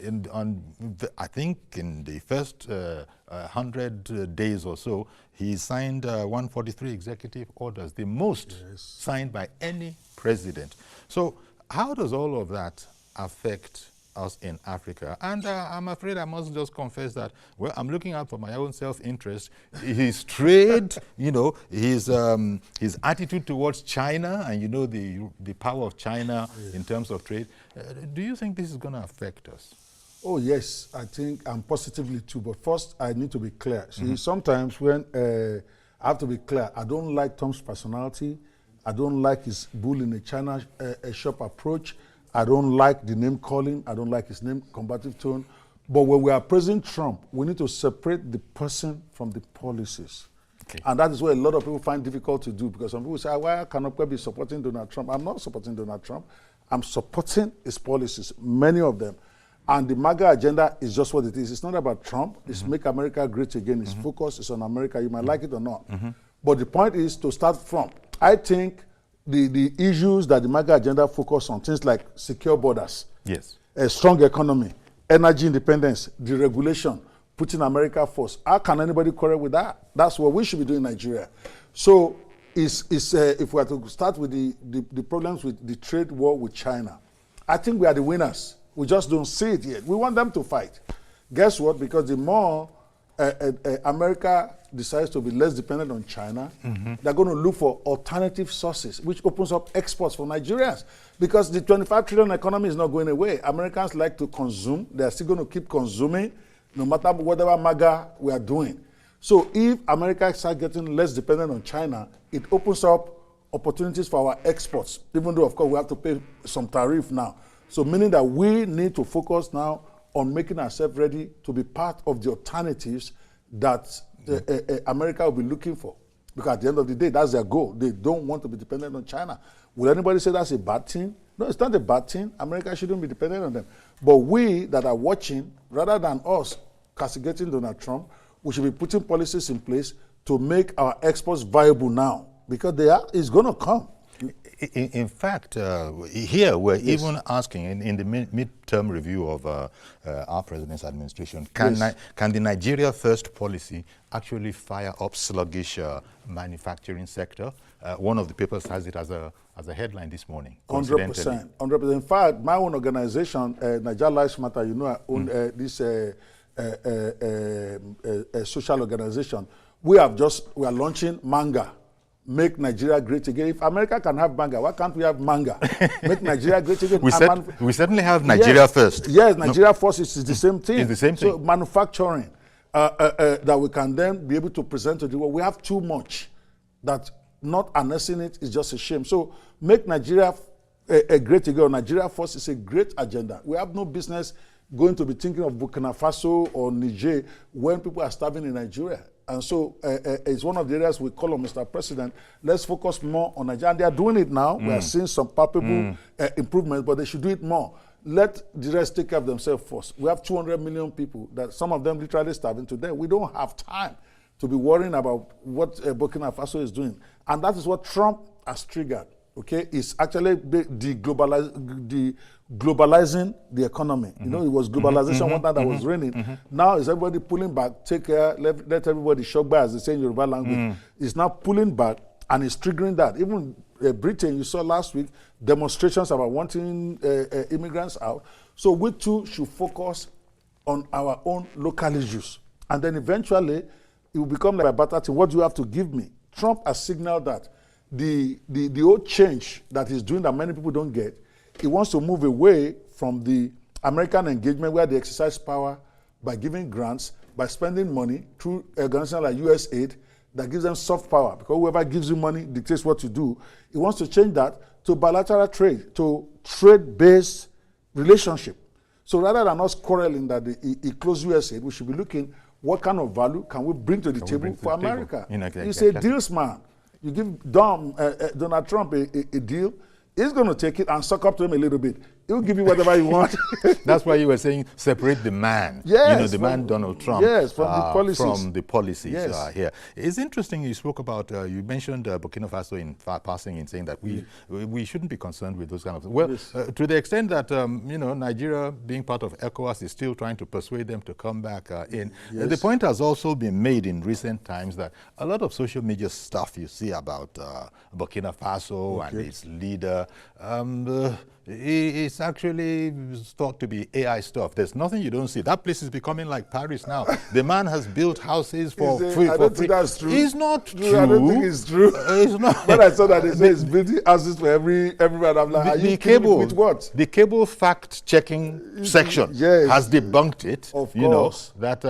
I think in the first 100 days or so, he signed 143 executive orders, the most signed by any president. So how does all of that affect us in Africa? And I'm afraid I must just confess that, well, I'm looking out for my own self-interest. His trade, you know, his attitude towards China, and you know the power of China in terms of trade. Do you think this is going to affect us? Oh, yes, I think I'm positively too. But first, I need to be clear. See, sometimes when I have to be clear, I don't like Trump's personality. I don't like his bull in a China shop approach. I don't like the name calling. I don't like his name combative tone. But when we are praising Trump, we need to separate the person from the policies. Okay. And that is what a lot of people find difficult to do, because some people say, why cannot we be supporting Donald Trump? I'm not supporting Donald Trump. I'm supporting his policies, many of them. And the MAGA agenda is just what it is. It's not about Trump. It's make America great again. Its focus is on America. You might like it or not. But the point is to start from. I think the issues that the MAGA agenda focus on, things like secure borders, a strong economy, energy independence, deregulation, putting America first. How can anybody quarrel with that? That's what we should be doing in Nigeria. So if we are to start with the problems with the trade war with China, I think we are the winners. We just don't see it yet. We want them to fight. Guess what? Because the more America decides to be less dependent on China, they're going to look for alternative sources, which opens up exports for Nigerians. Because the 25 trillion economy is not going away. Americans like to consume. They're still going to keep consuming, no matter whatever MAGA we are doing. So if America starts getting less dependent on China, it opens up opportunities for our exports, even though, of course, we have to pay some tariff now. So meaning that we need to focus now on making ourselves ready to be part of the alternatives that America will be looking for. Because at the end of the day, that's their goal. They don't want to be dependent on China. Will anybody say that's a bad thing? No, it's not a bad thing. America shouldn't be dependent on them. But we that are watching, rather than us castigating Donald Trump, we should be putting policies in place to make our exports viable now. Because it's going to come. In fact, here we're even asking in the midterm review of our president's administration, can the Nigeria First policy actually fire up sluggish manufacturing sector? One of the papers has it as a headline this morning. 100%. 100%. In fact, my own organization, Nigeria Lives Matter, you know, I own this social organization. We are launching manga. Make Nigeria great again. If America can have manga, why can't we have manga? Make Nigeria great again. We certainly have Nigeria First. Yes, Nigeria First is the same thing. It's the same thing. So manufacturing that we can then be able to present to the world. We have too much that not harnessing it is just a shame. So make Nigeria a great again. Nigeria First is a great agenda. We have no business going to be thinking of Burkina Faso or Niger when people are starving in Nigeria. And so it's one of the areas we call on Mr. President, let's focus more on Nigeria. And they are doing it now. We are seeing some palpable improvements, but they should do it more. Let the rest take care of themselves first. We have 200 million people, that some of them literally starving today. We don't have time to be worrying about what Burkina Faso is doing. And that is what Trump has triggered. Okay, it's actually globalizing the economy. You know, it was globalization one time that was raining. Now is everybody pulling back, take care, let everybody shock by, as they say in Yoruba language. It's now pulling back and it's triggering that. Even Britain, you saw last week, demonstrations about wanting immigrants out. So we too should focus on our own local issues. And then eventually, it will become like a battle thing. What do you have to give me? Trump has signaled that the old change that he's doing that many people don't get, he wants to move away from the American engagement where they exercise power by giving grants, by spending money through organizations like USAID that gives them soft power, because whoever gives you money dictates what to do. He wants to change that to bilateral trade, to trade-based relationship. So rather than us quarreling that he closed USAID, we should be looking what kind of value can we bring to the table for America. He's a deals man. You give Donald Trump a deal, he's going to take it and suck up to him a little bit. He'll give you whatever you want. That's why you were saying separate the man. Yes, you know, the man Donald Trump. Yes, from the policies. From the policies Yes. here. It's interesting you spoke about, you mentioned Burkina Faso in passing in saying that we shouldn't be concerned with those kind of things. Well, Yes. to the extent that, you know, Nigeria being part of ECOWAS is still trying to persuade them to come back in. Yes. The point has also been made in recent times that a lot of social media stuff you see about Burkina Faso and its leader, it's actually thought to be AI stuff. There's nothing you don't see. That place is becoming like Paris now. The man has built houses for free. I don't think that's true. It's not true. I don't think it's true. It's not. When I saw that they say it's building houses for everyone, I'm like, are you kidding with what? The cable fact-checking section has debunked it. Of you course. know, that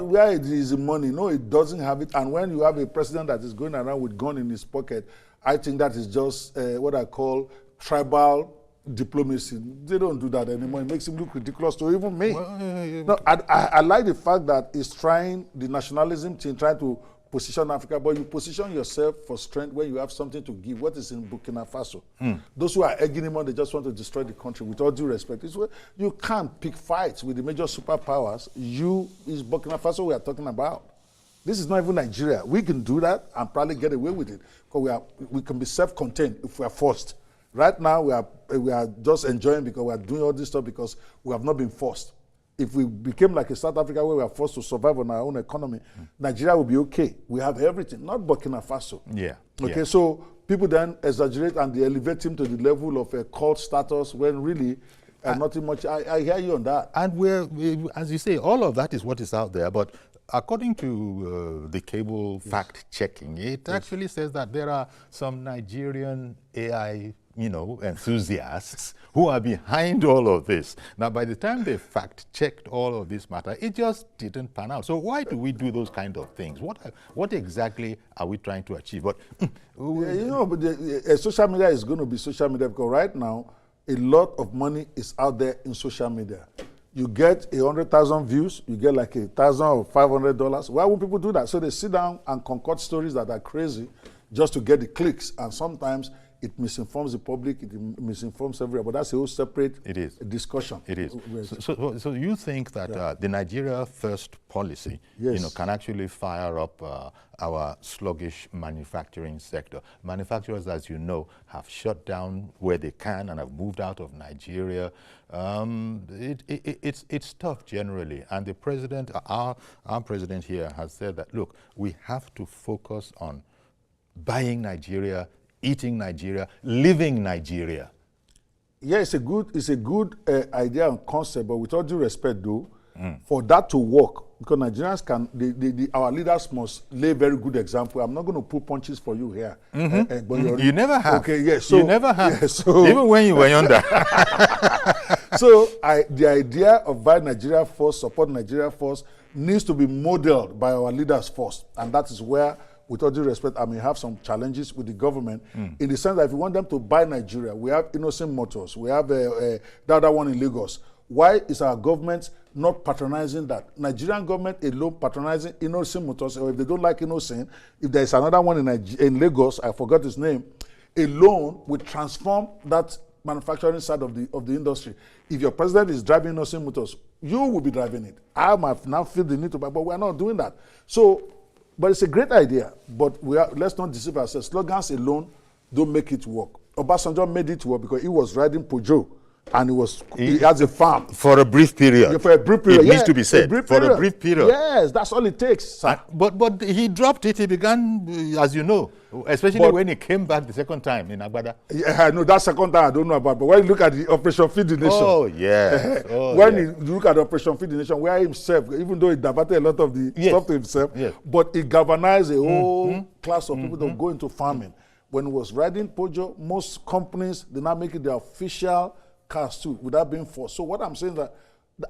where it is the money? No, it doesn't have it. And when you have a president that is going around with gun in his pocket, I think that is just what I call tribal diplomacy. They don't do that anymore. It makes him look ridiculous to even me. No, I like the fact that he's trying the nationalism thing, trying to position Africa, but you position yourself for strength when you have something to give. What is in Burkina Faso? Those who are egging him on, they just want to destroy the country. With all due respect, you can't pick fights with the major superpowers. It's Burkina Faso we are talking about. This is not even Nigeria. We can do that and probably get away with it because we can be self-contained if we are forced. Right now, we are just enjoying because we are doing all this stuff because we have not been forced. If we became like a South Africa where we are forced to survive on our own economy, Nigeria will be okay. We have everything, not Burkina Faso. Yeah. Okay, so people then exaggerate and they elevate him to the level of a cult status when really nothing much. I hear you on that. And as you say, all of that is what is out there, but according to the cable fact-checking, it actually says that there are some Nigerian AI enthusiasts who are behind all of this. Now, by the time they fact-checked all of this matter, it just didn't pan out. So why do we do those kind of things? What exactly are we trying to achieve? But social media is going to be social media because right now, a lot of money is out there in social media. You get 100,000 views, you get like $1,000 or $500. Why would people do that? So they sit down and concoct stories that are crazy just to get the clicks. And sometimes it misinforms the public, it misinforms everyone. But that's a whole separate discussion. It is. So you think that the Nigeria First policy can actually fire up our sluggish manufacturing sector? Manufacturers, as you know, have shut down where they can and have moved out of Nigeria. It's tough generally. And the president, our president here has said that, look, we have to focus on buying Nigeria, eating Nigeria, living Nigeria. Yeah, it's a good idea and concept, but with all due respect, though, for that to work, because Nigerians our leaders must lay very good example. I'm not going to pull punches for you here. But you never have. Okay, yes. So, you never have. Yeah, so, even when you were younger. So the idea of buy Nigeria first, support Nigeria first, needs to be modeled by our leaders first, and that is where, with all due respect, I may have some challenges with the government in the sense that if we want them to buy Nigeria, we have Innocent Motors, we have the other one in Lagos. Why is our government not patronizing that? Nigerian government alone patronizing Innocent Motors, or if they don't like Innocent, if there is another one in Lagos, I forgot his name, alone will transform that manufacturing side of the industry. If your president is driving Innocent Motors, you will be driving it. I might now feel the need to buy, but we are not doing that. So, but it's a great idea, but let's not deceive ourselves. Slogans alone don't make it work. Obasanjo made it work because he was riding Peugeot and he has a farm. For a brief period. Yeah, for a brief period. It needs to be said. For a brief period. Yes, that's all it takes. But he dropped it. He began, as you know, especially when he came back the second time in Agbada. Yeah, no, that second time I don't know about. But when you look at the Operation Feed the Nation. Oh, yeah. You look at the Operation Feed the Nation, where himself, even though he diverted a lot of the stuff to himself, but he galvanized a whole class of people that go into farming. When he was riding Peugeot, most companies, they now make it their official cars too, without being forced. So what I'm saying is that,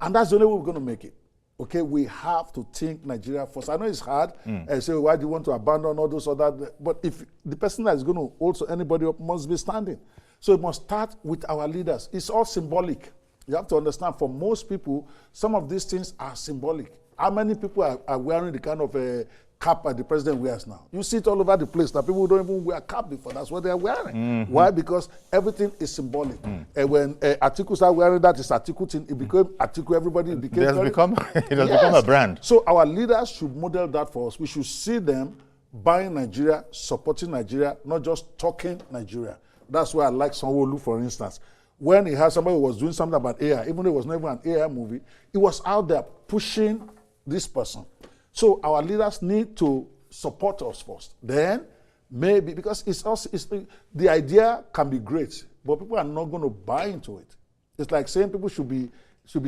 and that's the only way we're going to make it. Okay, we have to think Nigeria first. I know it's hard, and say, why do you want to abandon all those other, but if the person that is going to also anybody up must be standing. So it must start with our leaders. It's all symbolic. You have to understand, for most people, some of these things are symbolic. How many people are wearing the kind of cap the president wears now. You see it all over the place. Now people don't even wear cap before. That's what they're wearing. Why? Because everything is symbolic. And when Atiku started wearing that, it's Atiku thing. It became Atiku. Everybody became. It has become a brand. So our leaders should model that for us. We should see them buying Nigeria, supporting Nigeria, not just talking Nigeria. That's why I like Sanwo-Olu, for instance. When he had somebody who was doing something about AI, even though it was never an AI movie, he was out there pushing this person. So our leaders need to support us first. Then maybe, because the idea can be great, but people are not going to buy into it. It's like saying people should be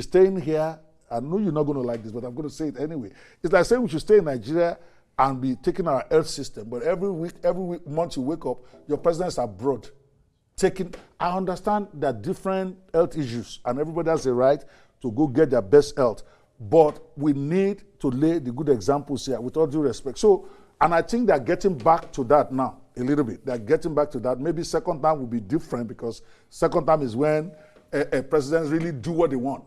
staying here. I know you're not going to like this, but I'm going to say it anyway. It's like saying we should stay in Nigeria and be taking our health system, but every month you wake up, your president's abroad. I understand that different health issues, and everybody has a right to go get their best health. But we need to lay the good examples here, with all due respect. So, and I think they're getting back to that now, a little bit. They're getting back to that. Maybe second time will be different, because second time is when a president really do what they want.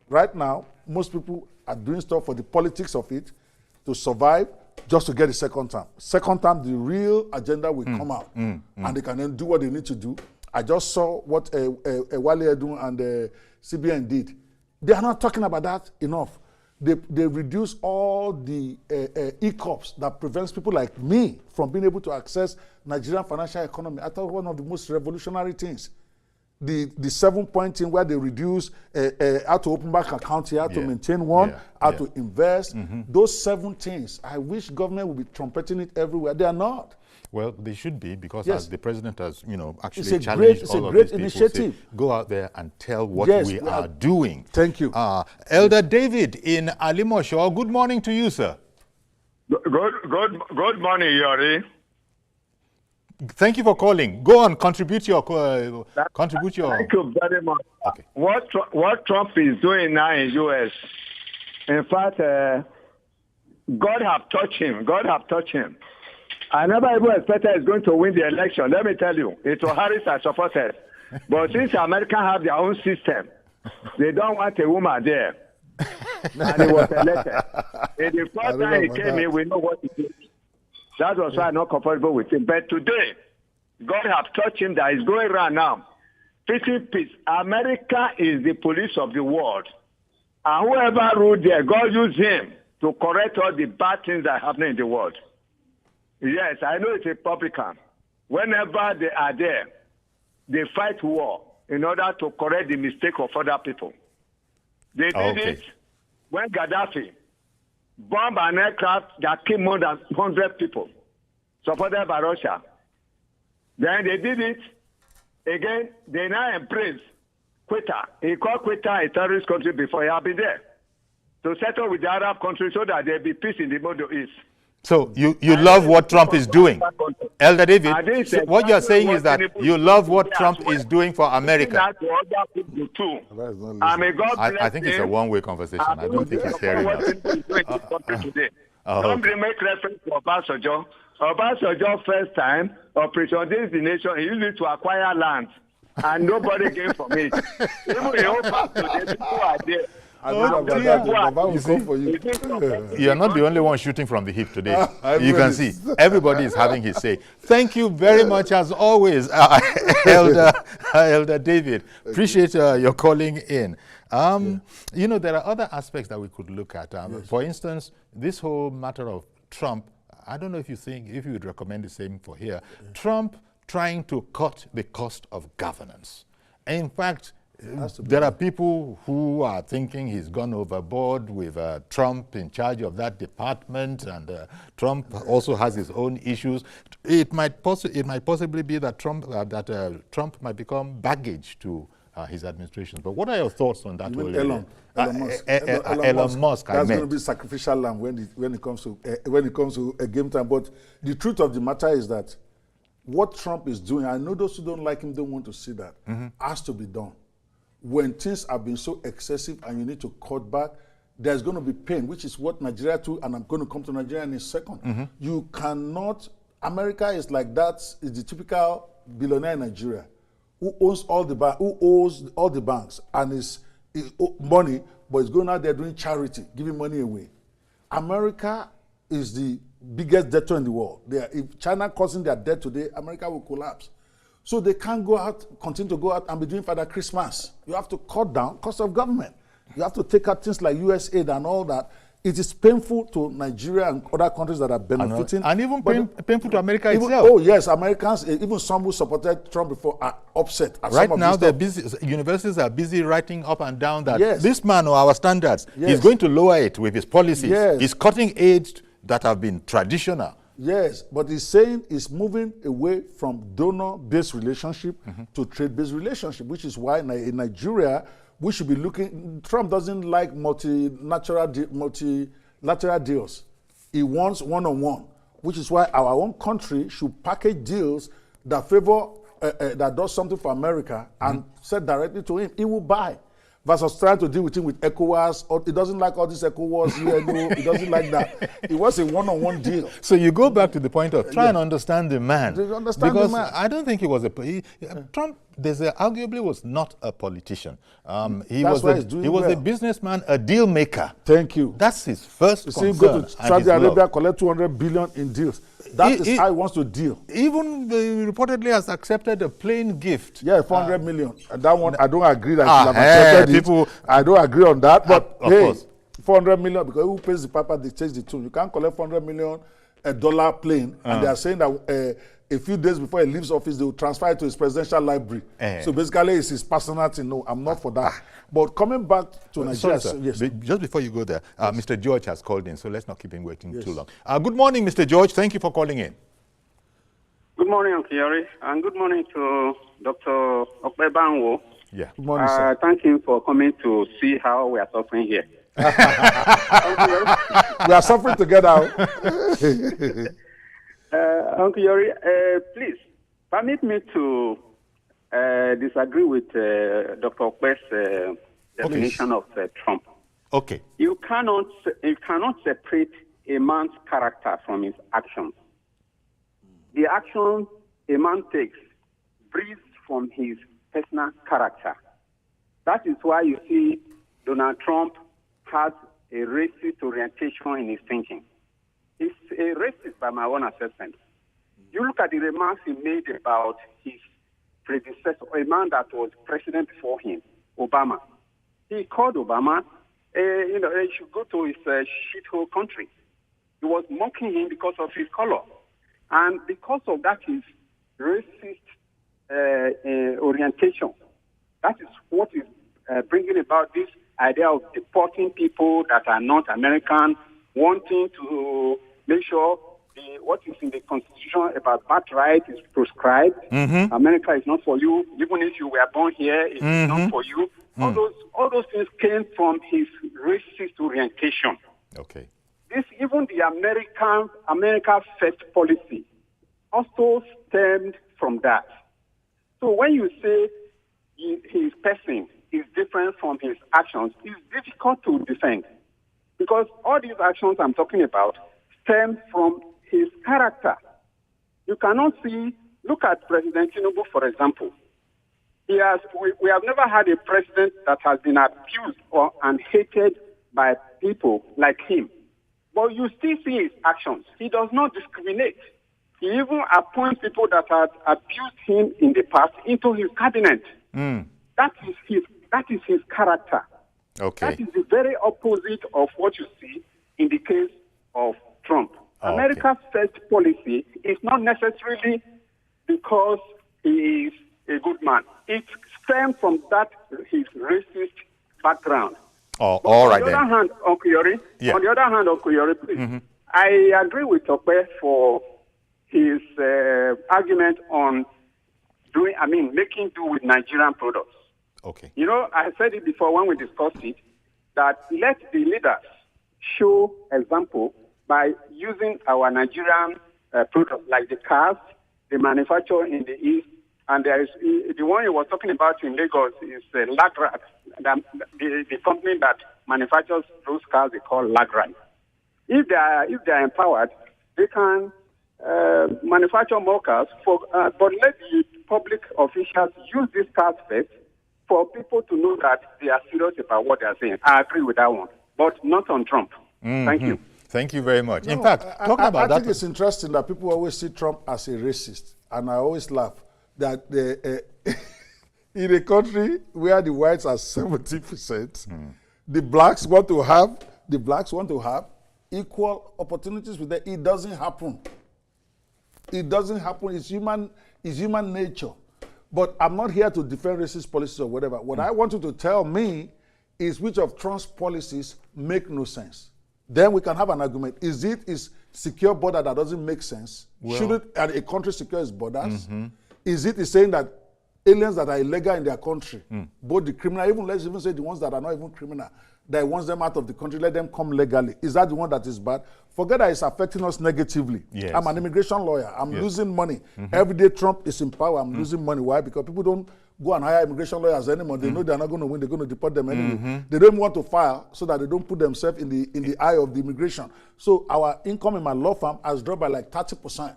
Right now, most people are doing stuff for the politics of it, to survive, just to get the second time. Second time, the real agenda will come out, and they can then do what they need to do. I just saw what Wale Edun and CBN did. They are not talking about that enough. They reduce all the e-cops that prevents people like me from being able to access Nigerian financial economy. I thought one of the most revolutionary things. The 7-point thing where they reduce how to open bank account here, how to maintain one, how to invest. Those 7 things, I wish government would be trumpeting it everywhere. They are not. Well, they should be, because as the president has, actually challenged all of these people, say, go out there and tell what we are doing. Thank you. Elder David in Alimosho, good morning to you, sir. Good morning, Yori. Thank you for calling. Go on, contribute your. Thank you very much. Okay. What Trump is doing now in U.S., in fact, God have touched him. God have touched him. I never even expected he's going to win the election. Let me tell you, it was Harris I supported. But since Americans have their own system, they don't want a woman there. And he was elected. And the first time he came in, we know what he did. That was why I'm not comfortable with him. But today, God have touched him that he's going around now. Fixing peace. America is the police of the world. And whoever ruled there, God used him to correct all the bad things that are happening in the world. Yes, I know it's Republican. Whenever they are there, they fight war in order to correct the mistake of other people. They did it when Gaddafi bombed an aircraft that killed more than 100 people, supported by Russia. Then they did it again. They now embrace Qatar. He called Qatar a terrorist country before he had been there, to settle with the Arab countries so that there will be peace in the Middle East. So you love what Trump is doing. Elder David, so what you're saying is that you love what Trump is doing for America. I think it's a one-way conversation. I don't think he's hearing us. Don't make reference to Obasanjo. Obasanjo first time, Operation This the Nation, he used it to acquire land, and nobody came from it. Even the whole back to the people are there. You're not the only one shooting from the hip today. You can see everybody is having his say. Thank you very much, as always, Elder David. Appreciate your calling in. There are other aspects that we could look at. For instance, this whole matter of Trump. I don't know if you would recommend the same for here. Trump trying to cut the cost of governance. In fact, there are people who are thinking he's gone overboard with Trump in charge of that department, and Trump also has his own issues. It might possibly be that Trump might become baggage to his administration. But what are your thoughts on that? Elon Musk. Elon Musk. That's going to be sacrificial lamb when it comes to a game time. But the truth of the matter is that what Trump is doing, I know those who don't like him don't want to see that, has to be done. When things have been so excessive and you need to cut back, there's going to be pain, which is what Nigeria too, and I'm going to come to Nigeria in a second. You cannot, America is like that, is the typical billionaire in Nigeria who owns all the banks and is money, but is going out there doing charity, giving money away. America is the biggest debtor in the world. If China causing their debt today, America will collapse. So they can't go out, continue to go out and be doing Father Christmas. You have to cut down cost of government. You have to take out things like US aid and all that. It is painful to Nigeria and other countries that are benefiting. And even painful to America itself. Oh, yes, Americans, even some who supported Trump before are upset. Right now, they're busy, universities are busy writing up and down that this man or our standards is going to lower it with his policies. He's cutting aid that have been traditional. Yes, but he's saying he's moving away from donor-based relationship to trade-based relationship, which is why in Nigeria, we should be looking. Trump doesn't like multilateral deals. He wants one-on-one, which is why our own country should package deals that favor, that does something for America and said directly to him, he will buy. Versus trying to deal with him with ECOWAS, or he doesn't like all this ECOWAS, he doesn't like that. It was a one-on-one deal. So you go back to the point of trying to understand the man. Because I don't think he was Trump, arguably was not a politician. He was a businessman, a deal maker. Thank you. That's his first concern. You go to Saudi Arabia, collect 200 billion in deals. That is how he wants to deal. Even reportedly has accepted a plain gift. Yeah, 400 million. And that one, I don't agree that he have accepted it. I don't agree on that. But of course. 400 million, because who pays the papa, they change the tune. You can't collect 400 million dollar plane, and they are saying that a few days before he leaves office, they will transfer it to his presidential library. So basically, it's his personal thing. No, I'm not for that. But coming back to Nigeria, just before you go there, Mr. George has called in, so let's not keep him waiting too long. Good morning, Mr. George. Thank you for calling in. Good morning, Uncle Yori, and good morning to Dr. Okpebanwo. Yeah. Good morning, sir. Thank you for coming to see how we are suffering here. We are suffering together. Uncle Yori, please permit me to disagree with Dr. Okpe's definition of Trump. Okay. You cannot separate a man's character from his actions. The action a man takes breathes from his personal character. That is why you see Donald Trump has a racist orientation in his thinking. He's a racist by my own assessment. You look at the remarks he made about his predecessor, a man that was president before him, Obama. He called Obama, he should go to his shithole country. He was mocking him because of his color. And because of that, his racist orientation, that is what is bringing about this idea of deporting people that are not American, wanting to make sure what is in the Constitution about birthright is prescribed. America is not for you. Even if you were born here, it's not for you. All those things came from his racist orientation. Okay. Even the America First policy also stemmed from that. So when you say his person is different from his actions, it's difficult to defend. Because all these actions I'm talking about stem from his character. You cannot look at President Tinubu, for example. We have never had a president that has been abused and hated by people like him. But you still see his actions. He does not discriminate. He even appoints people that had abused him in the past into his cabinet. That is his character. Okay. That is the very opposite of what you see in the case of Trump. America's first policy is not necessarily because he is a good man. It stems from his racist background. All right then. On the other hand, Uncle Yori, please. I agree with Okpe for his argument on making do with Nigerian products. Okay. I said it before when we discussed it, that let the leaders show example by using our Nigerian products, like the cars, the manufacturer in the East, and there is the one you were talking about in Lagos is Lagrat, the company that manufactures those cars they call Lagrat. If they are empowered, they can manufacture more cars, but let the public officials use these cars first for people to know that they are serious about what they are saying. I agree with that one, but not on Trump. Thank you. Thank you very much. No, in fact, talking about that, I think it's interesting that people always see Trump as a racist, and I always laugh that in a country where the whites are 70%, the blacks want to have equal opportunities with them. It doesn't happen. It doesn't happen. It's human nature. But I'm not here to defend racist policies or whatever. What I want you to tell me is which of Trump's policies make no sense. Then we can have an argument. Is it his secure border that doesn't make sense? Well, Should a country secure its borders? Is it saying that aliens that are illegal in their country, both the criminal, let's even say the ones that are not even criminal, that wants them out of the country, let them come legally. Is that the one that is bad? Forget that it's affecting us negatively. Yes. I'm an immigration lawyer. I'm losing money. Every day Trump is in power, I'm losing money. Why? Because people don't go and hire immigration lawyers anymore. They know they're not going to win. They're going to deport them anyway. They don't want to file so that they don't put themselves in the eye of the immigration. So our income in my law firm has dropped by like 30%.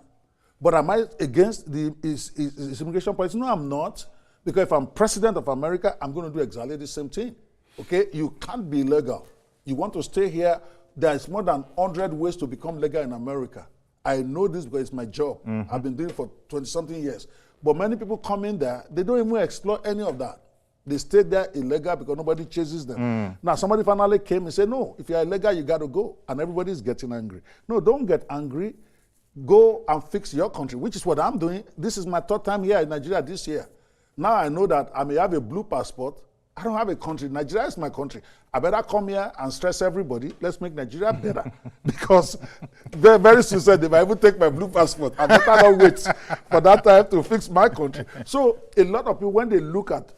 But am I against his immigration policy? No, I'm not. Because if I'm president of America, I'm going to do exactly the same thing. Okay? You can't be illegal. You want to stay here. There's more than 100 ways to become legal in America. I know this because it's my job. I've been doing it for 20-something years. But many people come in there, they don't even explore any of that. They stay there illegal because nobody chases them. Now, somebody finally came and said, no, if you're illegal, you got to go. And everybody's getting angry. No, don't get angry. Go and fix your country, which is what I'm doing. This is my third time here in Nigeria this year. Now I know that I may have a blue passport. I don't have a country. Nigeria is my country. I better come here and stress everybody. Let's make Nigeria better. Because very, very soon said they might even take my blue passport. I better not wait for that time to fix my country. So a lot of people, when they look at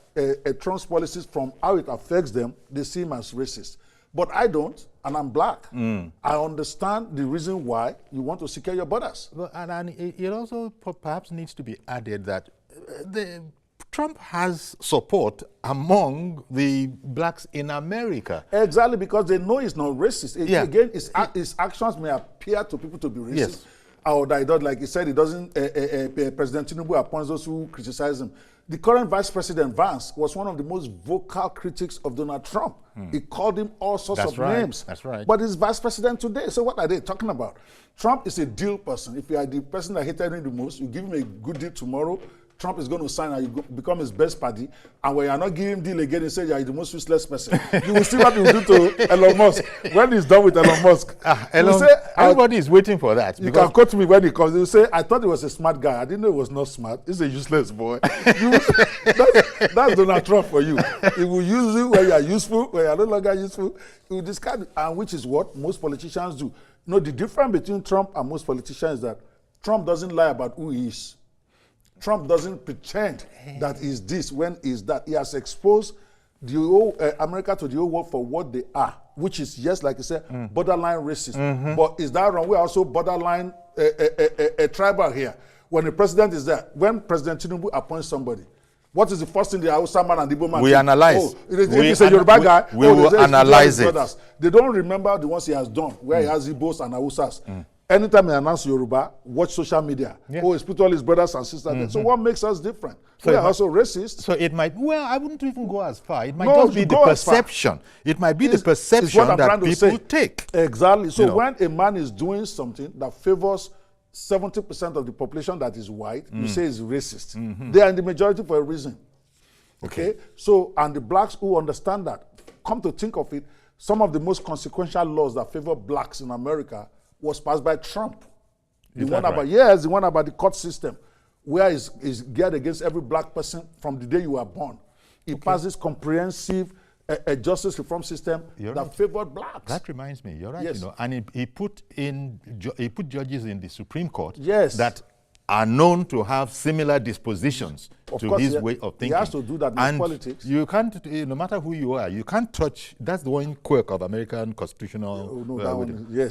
Trump's policies from how it affects them, they see him as racist. But I don't, and I'm black. I understand the reason why you want to secure your borders. Well, and it also perhaps needs to be added that Trump has support among the blacks in America. Exactly, because they know he's not racist. Again, his actions may appear to people to be racist. Yes. Or that he does, like he said, he doesn't, President Tinubu appoints those who criticize him. The current Vice President Vance was one of the most vocal critics of Donald Trump. He called him all sorts of names. That's right. But he's Vice President today. So what are they talking about? Trump is a deal person. If you are the person that hated him the most, you give him a good deal tomorrow, Trump is going to sign and you become his best buddy. And when you're not giving him deal again, he says you're the most useless person. You will see what he will do to Elon Musk. When he's done with Elon Musk, everybody is waiting for that. You can quote me when he comes. He will say, I thought he was a smart guy. I didn't know he was not smart. He's a useless boy. That's Donald Trump for you. He will use you when you are useful, when you are no longer useful. He will discard it, and which is what most politicians do. You know, the difference between Trump and most politicians is that Trump doesn't lie about who he is. Trump doesn't pretend that he's this when he's that. He has exposed the whole America to the whole world for what they are, which is, yes, like I said, borderline racist. But is that wrong? We're also borderline tribal here. When the president is there, when President Tinubu appoints somebody, what is the first thing the Hausa man and the Igbo man we analyze. He's a Yoruba guy. We will analyze it. They don't remember the ones he has done, where he has Igbos and Hausas. Anytime he announces Yoruba, watch social media. Yeah. He's put all his brothers and sisters there. So what makes us different? So we are also racist. So it might, well, I wouldn't even go as far. It might just be the perception. It might be the perception that people take. Exactly. So when a man is doing something that favors 70% of the population that is white, you say is racist. They are in the majority for a reason. Okay? So, and the blacks who understand that, come to think of it, some of the most consequential laws that favor blacks in America was passed by Trump. The one about the court system, where is geared against every black person from the day you were born. He passes comprehensive justice reform system that favored blacks. That reminds me, you're right. Yes. You know, and he put judges in the Supreme Court that are known to have similar dispositions to his way of thinking. He has to do that in politics. You can't, no matter who you are, you can't touch, that's the one quirk of American constitutional.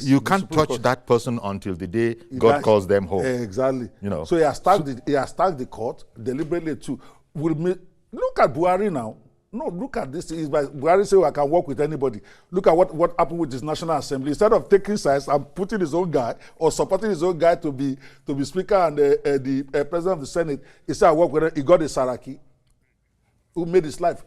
You can't touch that person until the day God calls them home. Exactly. You know. So he has tagged the court deliberately too. Look at Buhari now. No, look at this. Buhari say, I can work with anybody. Look at what happened with his National Assembly. Instead of taking sides and putting his own guy or supporting his own guy to be Speaker and the President of the Senate, he said, I work with him. He got a Saraki who made his life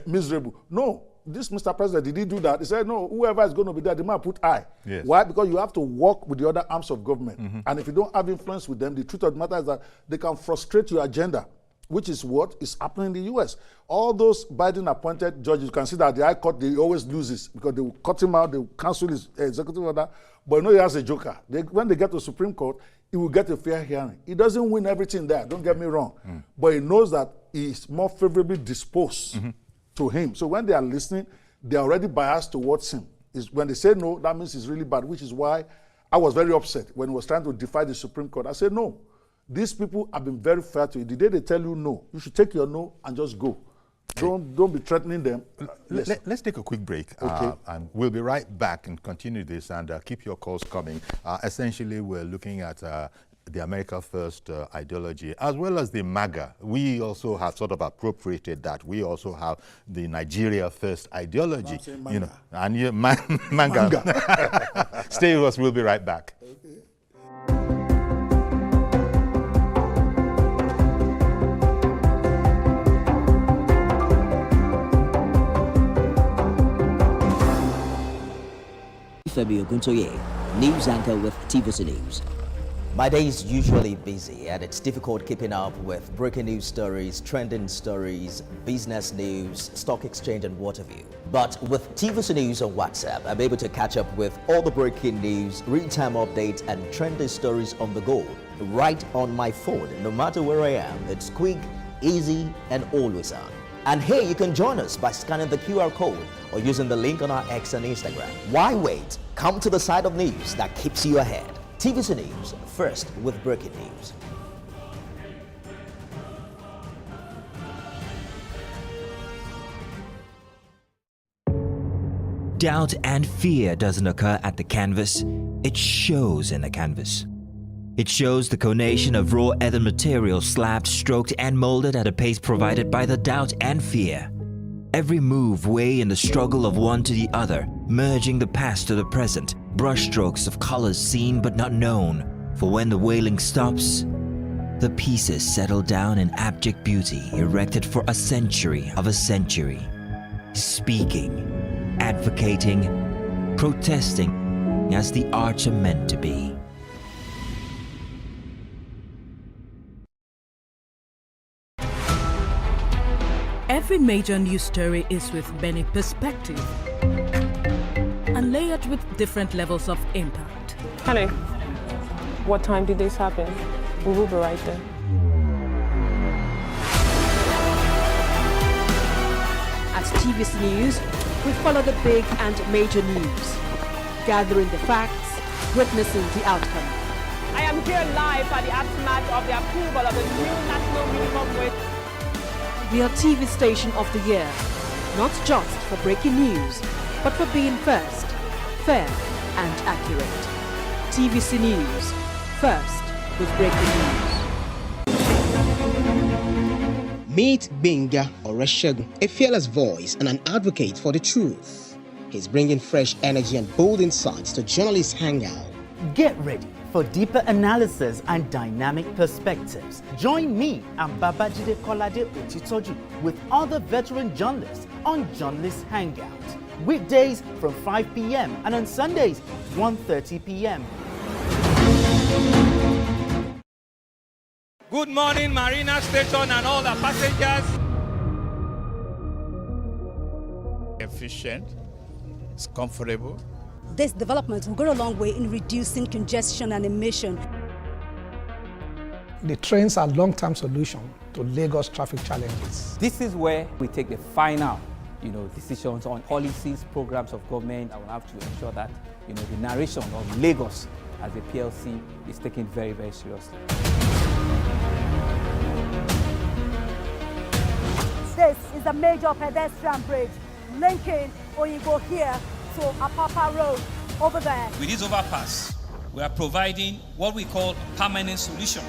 miserable. No, this Mr. President, did he do that? He said, no, whoever is going to be there, the man put I. Yes. Why? Because you have to work with the other arms of government. And if you don't have influence with them, the truth of the matter is that they can frustrate your agenda, which is what is happening in the U.S. All those Biden-appointed judges, you can see that the High Court, they always lose this because they will cut him out, they will cancel his executive order. But you know he has a joker. When they get to the Supreme Court, he will get a fair hearing. He doesn't win everything there, don't get me wrong. But he knows that he's more favorably disposed to him. So when they are listening, they're already biased towards him. When they say no, that means it's really bad, which is why I was very upset when he was trying to defy the Supreme Court. I said, no, these people have been very fair to you. The day they tell you no, you should take your no and just go. Don't be threatening them. Let's take a quick break, and we'll be right back and continue this, and keep your calls coming. Essentially, we're looking at the America First ideology, as well as the MAGA. We also have sort of appropriated that. We also have the Nigeria First ideology. You know, and manga. Stay with us. We'll be right back. Fabio Guntoye, news anchor with TVC News. My day is usually busy and it's difficult keeping up with breaking news stories, trending stories, business news, stock exchange and what have you. But with TVC News on WhatsApp, I'm able to catch up with all the breaking news, real-time updates and trending stories on the go, right on my phone, no matter where I am. It's quick, easy and always on. And here you can join us by scanning the QR code or using the link on our X and Instagram. Why wait? Come to the side of news that keeps you ahead. TVC News, first with breaking news. Doubt and fear doesn't occur at the canvas, it shows in the canvas. It shows the conation of raw earthen material slabbed, stroked and molded at a pace provided by the doubt and fear. Every move way in the struggle of one to the other, merging the past to the present, brushstrokes of colors seen but not known. For when the wailing stops, the pieces settle down in abject beauty erected for a century of a century. Speaking, advocating, protesting as the arts are meant to be. Every major news story is with many perspectives and layered with different levels of impact. Honey, what time did this happen? We will be right there. At TVC News, we follow the big and major news, gathering the facts, witnessing the outcome. I am here live at the aftermath of the approval of the new national minimum wage. We are TV Station of the Year, not just for breaking news, but for being first, fair and accurate. TVC News, first with breaking news. Meet Benga Oreshegun, a fearless voice and an advocate for the truth. He's bringing fresh energy and bold insights to journalists' hangout. Get ready for deeper analysis and dynamic perspectives. Join me and Babajide Kolade Otitoju with other veteran journalists on Journalists Hangout. Weekdays from 5 p.m. and on Sundays, 1:30 p.m. Good morning, Marina Station and all the passengers. Efficient, it's comfortable. This development will go a long way in reducing congestion and emission. The trains are a long-term solution to Lagos traffic challenges. This is where we take the final, decisions on policies, programs of government. I will have to ensure that, the narration of Lagos as a PLC is taken very, very seriously. This is a major pedestrian bridge linking Oyinbo here to Apapa Road over there. With this overpass, we are providing what we call permanent solutions.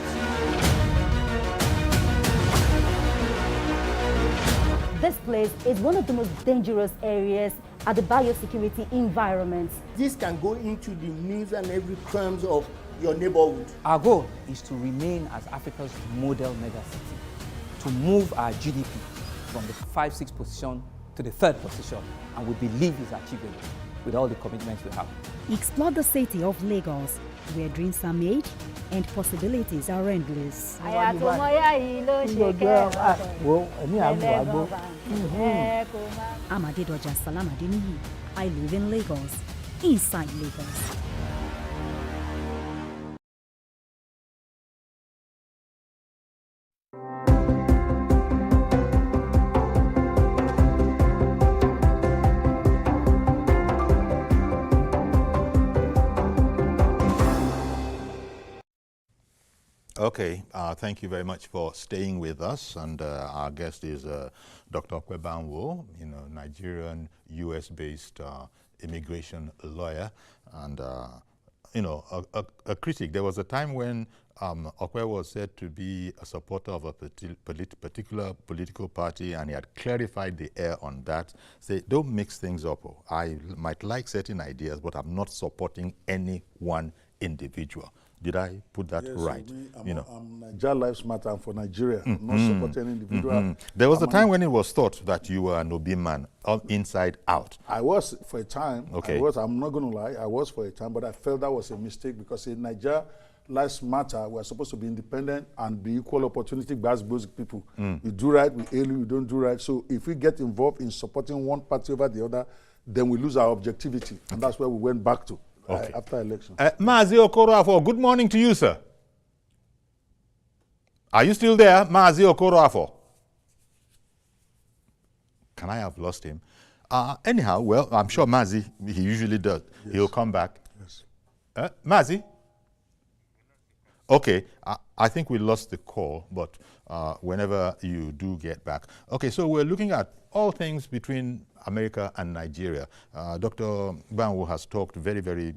This place is one of the most dangerous areas at the biosecurity environment. This can go into the news and every crimes of your neighborhood. Our goal is to remain as Africa's model megacity, to move our GDP from the 5-6 position to the third position, and we believe it's achievable with all the commitments we have. Explore the city of Lagos, where dreams are made and possibilities are endless. Amadedoja Salamadini, I live in Lagos, inside Lagos. Okay, thank you very much for staying with us. And our guest is Dr. Okwebanwo, Nigerian, US-based immigration lawyer, and a critic. There was a time when Okwe was said to be a supporter of a particular political party, and he had clarified the air on that. Say, don't mix things up. I might like certain ideas, but I'm not supporting any one individual. Did I put that right? I'm Nigeria Lives Matter. I'm for Nigeria. I'm not supporting individual. There was a time when it was thought that you were an Obi man, inside out. I was for a time. Okay. I'm not going to lie. I was for a time, but I felt that was a mistake because in Nigeria Lives Matter, we're supposed to be independent and be equal opportunity basic people. You do right, we hail you, you don't do right. So if we get involved in supporting one party over the other, then we lose our objectivity. And that's where we went back to. Okay. After election. Mazi Okoroafo, good morning to you, sir. Are you still there, Mazi Okoroafo? Can I have lost him? Anyhow, well, I'm sure Mazi, he usually does. Yes. He'll come back. Yes. Mazi? Okay, I think we lost the call, but whenever you do get back. Okay, so we're looking at all things between America and Nigeria. Dr. Banwo has talked very, very,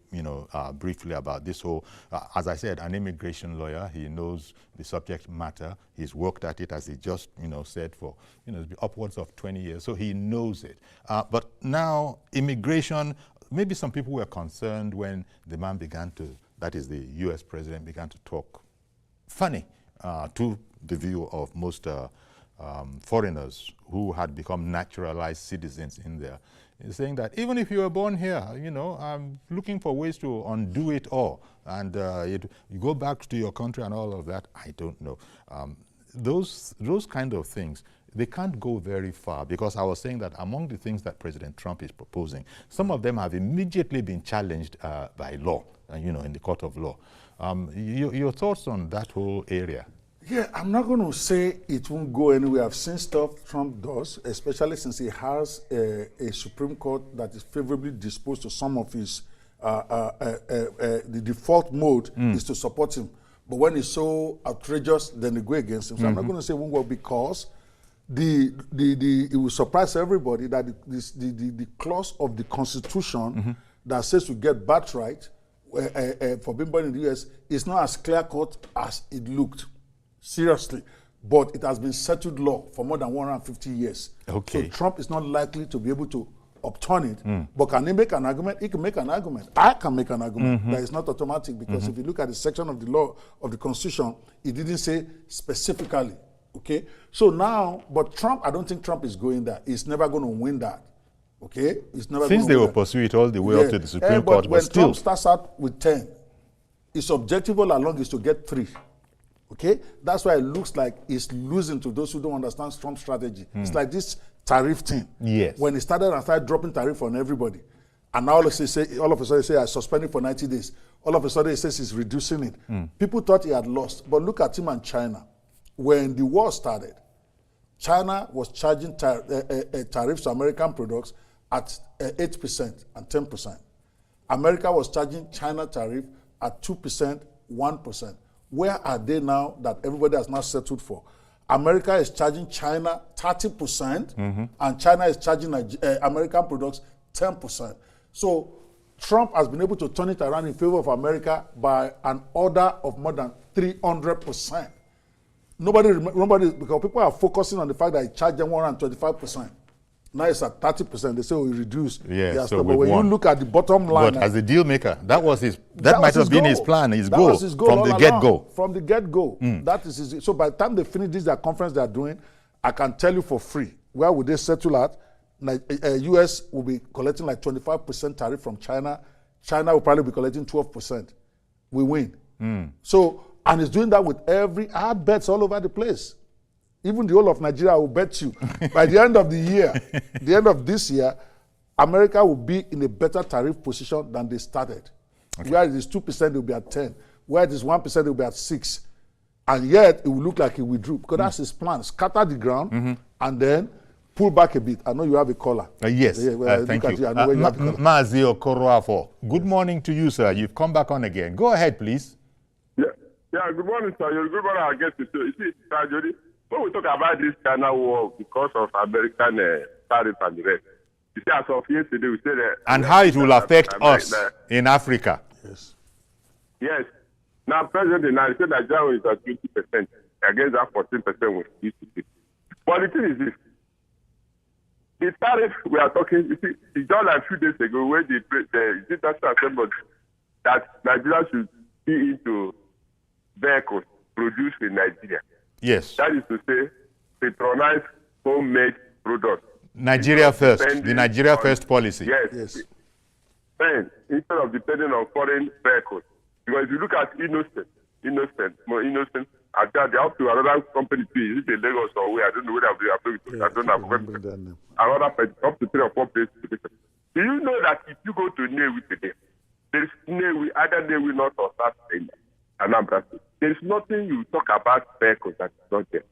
briefly about this whole, as I said, an immigration lawyer. He knows the subject matter. He's worked at it, as he just, said, for, upwards of 20 years. So he knows it. But now, immigration, maybe some people were concerned when the man began to, that is the US president, began to talk funny to the view of most foreigners who had become naturalized citizens in there. He's saying that even if you were born here, I'm looking for ways to undo it all. And you go back to your country and all of that, I don't know. Those kind of things, they can't go very far, because I was saying that among the things that President Trump is proposing, some of them have immediately been challenged by law, in the court of law. Your thoughts on that whole area? Yeah, I'm not going to say it won't go anywhere. I've seen stuff Trump does, especially since he has a Supreme Court that is favorably disposed to some of his, the default mode is to support him. But when it's so outrageous, then they go against him. So I'm not going to say it won't work, because it will surprise everybody that the clause of the Constitution that says you get birthright for being born in the U.S. is not as clear-cut as it looked. Seriously. But it has been settled law for more than 150 years. Okay. So Trump is not likely to be able to upturn it. But can he make an argument? He can make an argument. I can make an argument that is not automatic, because if you look at the section of the law of the Constitution, it didn't say specifically. Okay? So now, but Trump, I don't think Trump is going there. He's never going to win that. Okay? He's never Since they will pursue it all the way up to the Supreme Court, but when Trump starts out with 10, his objective all along is to get 3. Okay? That's why it looks like he's losing to those who don't understand Trump's strategy. It's like this tariff thing. Yes. When he started dropping tariff on everybody, and now all of a sudden say I suspended for 90 days. All of a sudden he says he's reducing it. People thought he had lost. But look at him and China. When the war started, China was charging tariffs to American products at 8% and 10%. America was charging China tariff at 2%, 1%. Where are they now that everybody has now settled for? America is charging China 30%, and China is charging American products 10%. So Trump has been able to turn it around in favor of America by an order of more than 300%. Nobody, because people are focusing on the fact that he charged them 125%. Now it's at 30%. They say we reduced. Yeah, so but when you look at the bottom line, but as a deal maker, that was his. That might have been his plan, his goal from the get-go. From the get-go, that is his. So by the time they finish this their conference they are doing, I can tell you for free where would they settle at? US will be collecting like 25% tariff from China. China will probably be collecting 12%. We win. So, and it's doing that with I had bets all over the place. Even the whole of Nigeria will bet you. By the end of the year, the end of this year, America will be in a better tariff position than they started. Okay. Where it is 2%, it will be at 10. Where it is 1%, it will be at 6. And yet, it will look like he withdrew. Because that's his plan. Scatter the ground and then pull back a bit. I know you have a caller. Yes, thank you. Mazi Okoroafo, good morning to you, sir. You've come back on again. Go ahead, please. Yeah, good morning, sir. Good morning, I guess. You see, Sir Jody, when we talk about this China war because of American tariff and the rest, you see, as of yesterday, we said that... And how it will affect us in Africa. Yes. Now, President now said that Nigeria is at 20% against that 14% we used to be. But the thing is this. The tariff we are talking, you see, it's just like a few days ago when the International Assembly that Nigeria should be into vehicles produced in Nigeria. Yes. That is to say, patronize homemade products. Nigeria first, the Nigeria first policy. Yes. Then, instead of depending on foreign vehicles. Because if you look at more innocent, I tell they up to another company too. Is it in Lagos or where? I don't know whether I don't know. Another up to 3 or 4 places. Do you know that if you go to Newi today, there is Newi, either Newi North or South in Anambra State. There is nothing you talk about vehicles that is not there.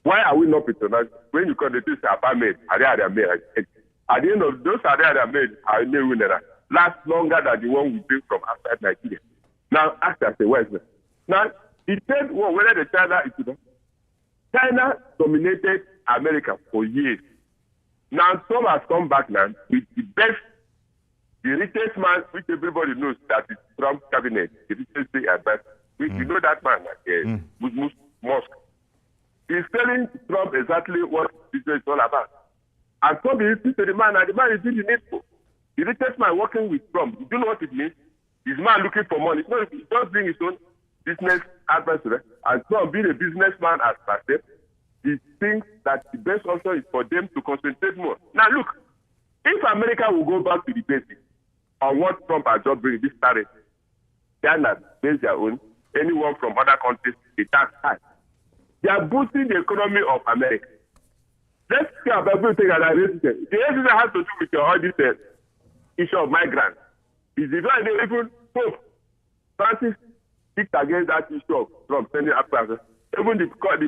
Why are we not patronizing? When you call the things are made, are they made? At the end of those are made are Newi last longer than the one we bring from outside Nigeria. Now ask us where is it? Now the third one, whether the China dominated America for years. Now Trump has come back now with the best, the richest man, which everybody knows that is Trump's cabinet, the richest thing at best. We know that man, Musk. He's telling Trump exactly what this is all about. And Trump is listening to the man, and the man is doing the needful. The richest man working with Trump, you know what it means? He's man looking for money. It's not, he does bring his own business adversary. And Trump, being a businessman as myself, he thinks that the best option is for them to concentrate more. Now look, if America will go back to the basics on what Trump has just bring this tariff, China makes their own, anyone from other countries, they tax high. They are boosting the economy of America. Let's see about everything that I raised. The reason has to do with all this issue of migrants. Is the fact that even Pope Francis kicked against that issue of Trump sending Africa. Even the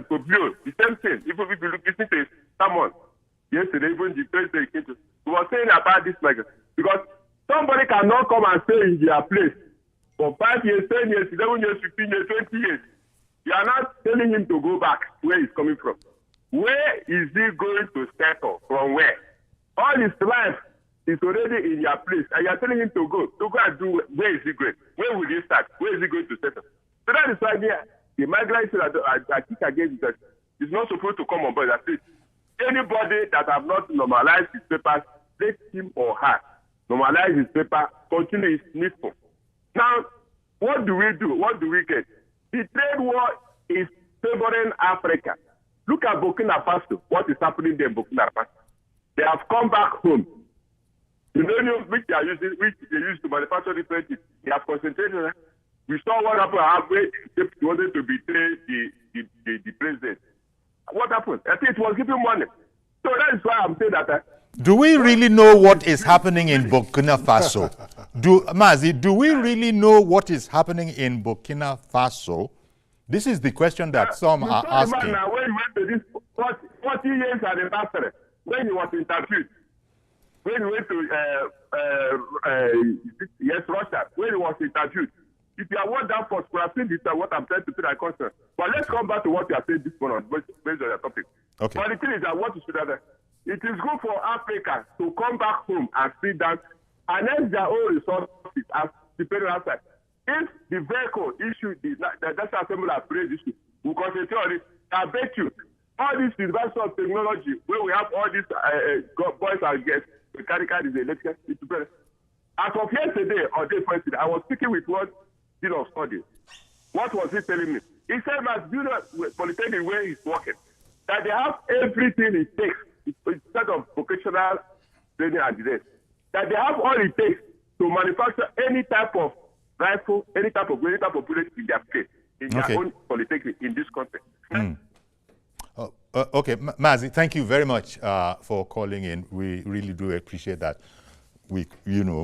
Pope Leo, the same thing. Even if you listen to his sermon yesterday, even the president came to, he was saying about this migrant. Because somebody cannot come and stay in their place for 5 years, 10 years, 11 years, 15 years, 20 years. You are not telling him to go back where he's coming from. Where is he going to settle? From where? All his life is already in your place, and you are telling him to go and do. Where is he going? Where will he start? Where is he going to settle? So that is why the migrants that I kick against that is not supposed to come on board. That's it. Anybody that have not normalized his papers, let him or her normalize his paper, continue his needful. Now, what do we do? What do we get? The trade war is favoring Africa. Look at Burkina Faso. What is happening there in Burkina Faso? They have come back home. The uranium which they use to manufacture different things, they have concentrated. We saw what happened halfway. They wanted to betray the president. What happened? I think it was giving money. So that is why I'm saying that. Do we really know what is happening in Burkina Faso? Mazi, do we really know what is happening in Burkina Faso? This is the question that some are asking. Now, when he went to this 40 years at the master, when he was interviewed, when he went to Russia, when he was interviewed, if you are what that for, we have seen this what I'm trying to put that concern. But let's come back to what you are saying this morning based on your topic. Okay. But the thing is that what you should have, it is good for Africa to come back home and sit down and have their own resources as depending outside. If the vehicle issue, the National Assembly has raised issue, we concentrate on it. I bet you, all this university of technology, where we have all these boys and girls, mechanical, electrical, it's better. As of yesterday, or day yesterday, I was speaking with one dean of studies. What was he telling me? He said that Polytechnic where he's working, that they have everything it takes instead of vocational training and the rest, that they have all it takes to manufacture any type of rifle, any type of bullet in their case, in their own polytechnic in this context. Okay, Mazi, thank you very much for calling in. We really do appreciate that. We,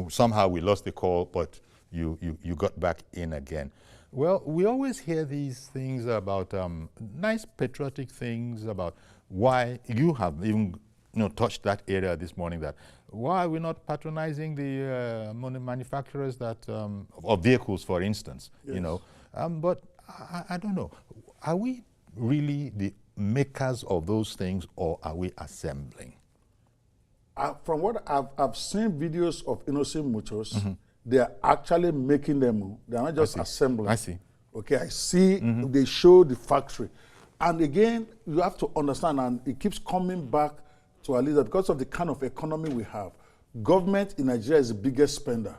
somehow we lost the call, but you got back in again. Well, we always hear these things about nice patriotic things about why you have even touched that area this morning, that why we're not patronizing the manufacturers that of vehicles, for instance. Yes. But I don't know. Are we really the makers of those things, or are we assembling? From what I've seen videos of Innocent Motors, they are actually making them. They are not just assembling. I see. Okay, I see. They show the factory. And again, you have to understand, and it keeps coming back to our leader, because of the kind of economy we have. Government in Nigeria is the biggest spender.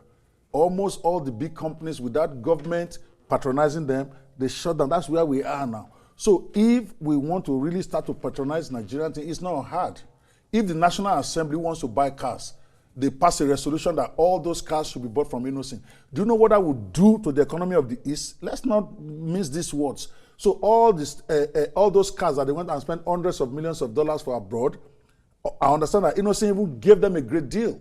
Almost all the big companies, without government patronizing them, they shut down. That's where we are now. So if we want to really start to patronize Nigerian things, it's not hard. If the National Assembly wants to buy cars, they pass a resolution that all those cars should be bought from Innocent. Do you know what that would do to the economy of the East? Let's not miss these words. So all those cars that they went and spent hundreds of millions of dollars for abroad, I understand that Innocent even gave them a great deal,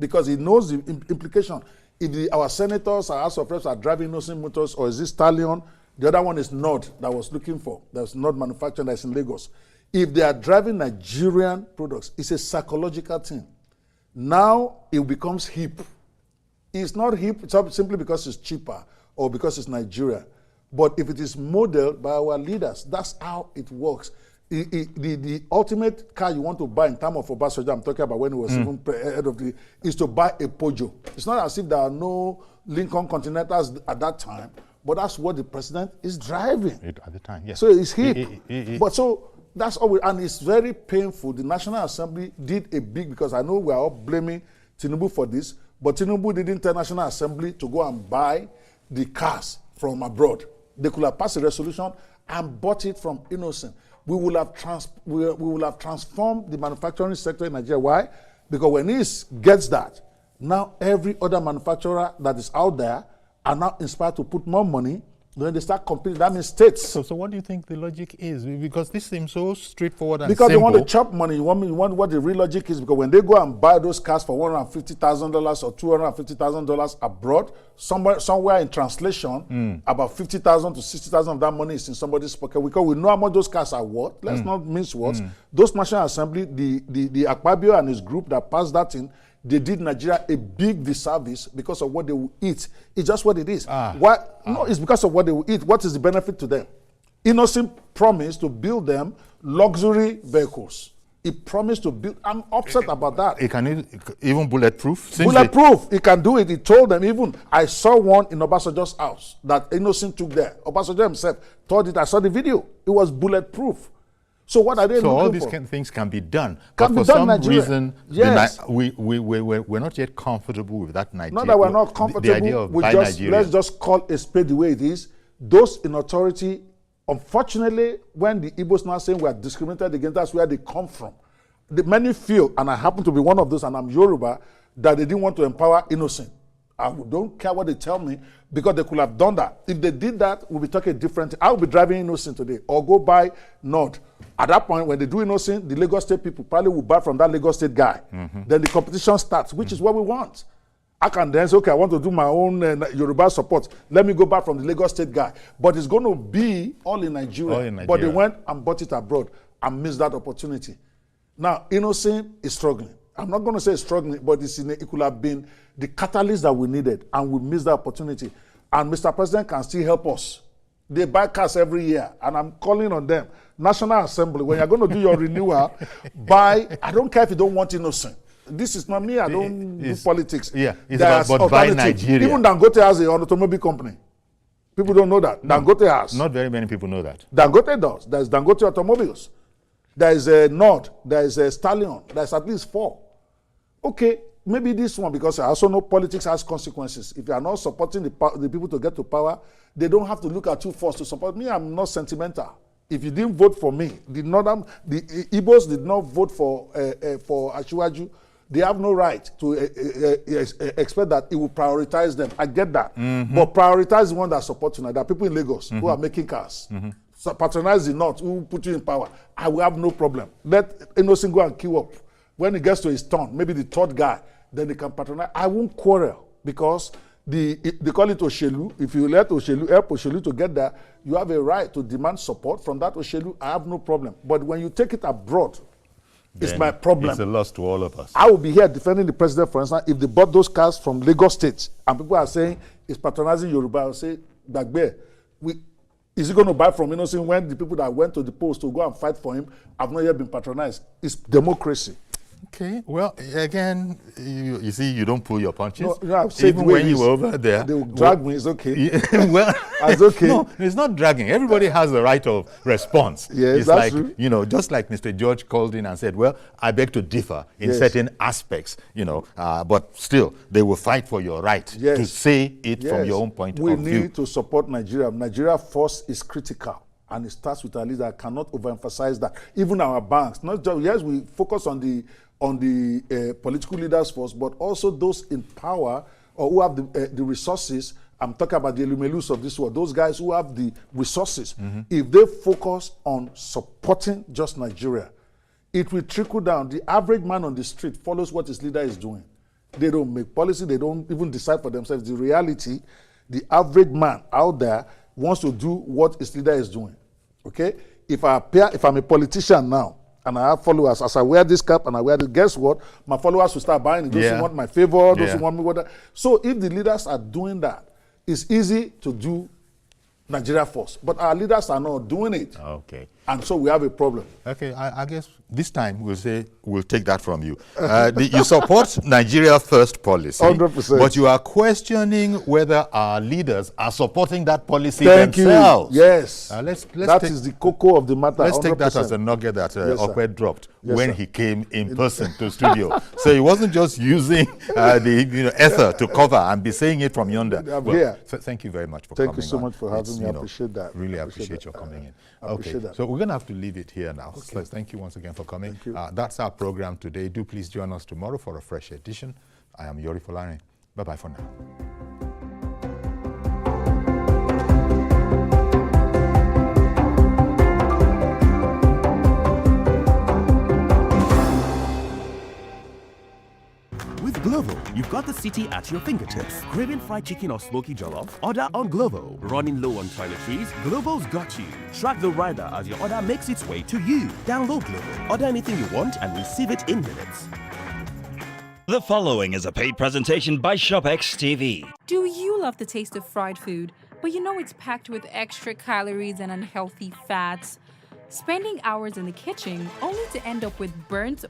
because he knows the implication. If our senators, our House of Reps are driving Innocent Motors, or is this Stallion? The other one is Nord that I was looking for. That's Nord manufacturing, that's in Lagos. If they are driving Nigerian products, it's a psychological thing. Now it becomes hip. It's not hip simply because it's cheaper or because it's Nigeria. But if it is modeled by our leaders, that's how it works. The ultimate car you want to buy in terms of Obasanjo, I'm talking about when he was even head of the, is to buy a Peugeot. It's not as if there are no Lincoln Continentals at that time, but that's what the president is driving. At the time, yes. So it's hip. But so that's all, and it's very painful. The National Assembly did a big, because I know we are all blaming Tinubu for this, but Tinubu didn't tell National Assembly to go and buy the cars from abroad. They could have passed a resolution and bought it from Innocent. We will have transformed the manufacturing sector in Nigeria. Why? Because when he gets that, now every other manufacturer that is out there are now inspired to put more money. When they start competing, that means states. So what do you think the logic is? Because this seems so straightforward and because simple. They want to chop money. You want what the real logic is, because when they go and buy those cars for $150,000 or $250,000 abroad, somewhere in translation, about $50,000 to $60,000 of that money is in somebody's pocket. Because we know how much those cars are worth. Let's not mince words. Those National Assembly, the Akpabio and his group that passed that in, they did Nigeria a big disservice because of what they will eat. It's just what it is. No, it's because of what they will eat. What is the benefit to them? Innocent promised to build them luxury vehicles. He promised to build. I'm upset about that. It can even bulletproof? Bulletproof. He can do it. He told them even. I saw one in Obasanjo's house that Innocent took there. Obasanjo himself told it. I saw the video. It was bulletproof. So what are they looking for? So all these things can be done. But for some reason, yes, we're not yet comfortable with that Nigeria. Not that we're not comfortable. The idea of let's just call a spade the way it is. Those in authority, unfortunately, when the Igbos now saying we are discriminated against, that's where they come from. Many feel, and I happen to be one of those, and I'm Yoruba, that they didn't want to empower Innocent. I don't care what they tell me, because they could have done that. If they did that, we'll be talking different. I will be driving Innocent today, or go buy Nord. At that point, when they do Innocent, the Lagos State people probably will buy from that Lagos State guy. Then the competition starts, which is what we want. I can then say, okay, I want to do my own Yoruba support. Let me go back from the Lagos State guy. But it's going to be all in Nigeria. But they went and bought it abroad and missed that opportunity. Now, Innocent is struggling. I'm not going to say struggling, but it could have been the catalyst that we needed, and we missed that opportunity. And Mr. President can still help us. They buy cars every year, and I'm calling on them. National Assembly, when you're going to do your renewal, I don't care if you don't want Innocent. This is not me, I don't do politics. Yeah, it's about buy Nigeria. Even Dangote has an automobile company. People don't know that. Dangote has. Not very many people know that. Dangote does. There's Dangote Automobiles. There is a Nord. There is a Stallion. There's at least 4. Okay, maybe this one, because I also know politics has consequences. If you are not supporting the people to get to power, they don't have to look at you first to support me. I'm not sentimental. If you didn't vote for me, the Igbos did not vote for Asiwaju. They have no right to expect that it will prioritize them. I get that. But prioritize the one that supports you. There are people in Lagos who are making cars. So patronize the North who put you in power. I will have no problem. Let Innocent go and queue up. When it gets to his turn, maybe the third guy, then they can patronize. I won't quarrel because they call it Oshelu. If you let Oshelu, help Oshelu to get there, you have a right to demand support from that Oshelu. I have no problem. But when you take it abroad, it's my problem. It's a loss to all of us. I will be here defending the president, for instance, if they bought those cars from Lagos State and people are saying it's patronizing Yoruba, I'll say, Dagbe, is he going to buy from Innocent when the people that went to the post to go and fight for him have not yet been patronized? It's democracy. Okay, well, again, you see, you don't pull your punches. No, I've said even when you were over there. They will drag me, it's okay. Well, it's okay. No, it's not dragging. Everybody has the right of response. Yes, it's that's like, true. you know, just like Mr. George called in and said, well, I beg to differ in certain aspects, you know, but still, they will fight for your right to say it from your own point of view. We need to support Nigeria. Nigeria first is critical. And it starts with our leader. I cannot overemphasize that. Even our banks, not just, yes, we focus on the political leaders first, but also those in power or who have the resources. I'm talking about the Elumelus of this world, those guys who have the resources. If they focus on supporting just Nigeria, it will trickle down. The average man on the street follows what his leader is doing. They don't make policy, they don't even decide for themselves. The reality, the average man out there wants to do what his leader is doing. Okay? If I'm a politician now, and I have followers, as I wear this cap and I wear this, guess what? My followers will start buying it. Those who want my favor, those who want me. So if the leaders are doing that, it's easy to do Nigeria first. But our leaders are not doing it. Okay. And so we have a problem. Okay, I guess this time we'll take that from you. You support Nigeria first policy. 100%. But you are questioning whether our leaders are supporting that policy themselves. Yes. That is the cocoa of the matter. Let's 100%. take that as a nugget that Okwe dropped when he came in person to studio. So he wasn't just using the ether to cover and be saying it from yonder. Thank you very much for coming on. Thank you so much for having me. I appreciate that. Really appreciate your coming in. Okay, so we're going to have to leave it here now. Okay. So thank you once again for coming. Thank you. That's our program today. Do please join us tomorrow for a fresh edition. I am Yori Folani. Bye-bye for now. With Glovo, you've got the city at your fingertips. Craving fried chicken or smoky jollof? Order on Glovo. Running low on toiletries? Glovo's got you. Track the rider as your order makes its way to you. Download Glovo. Order anything you want and receive it in minutes. The following is a paid presentation by ShopX TV. Do you love the taste of fried food, but you know it's packed with extra calories and unhealthy fats? Spending hours in the kitchen only to end up with burnt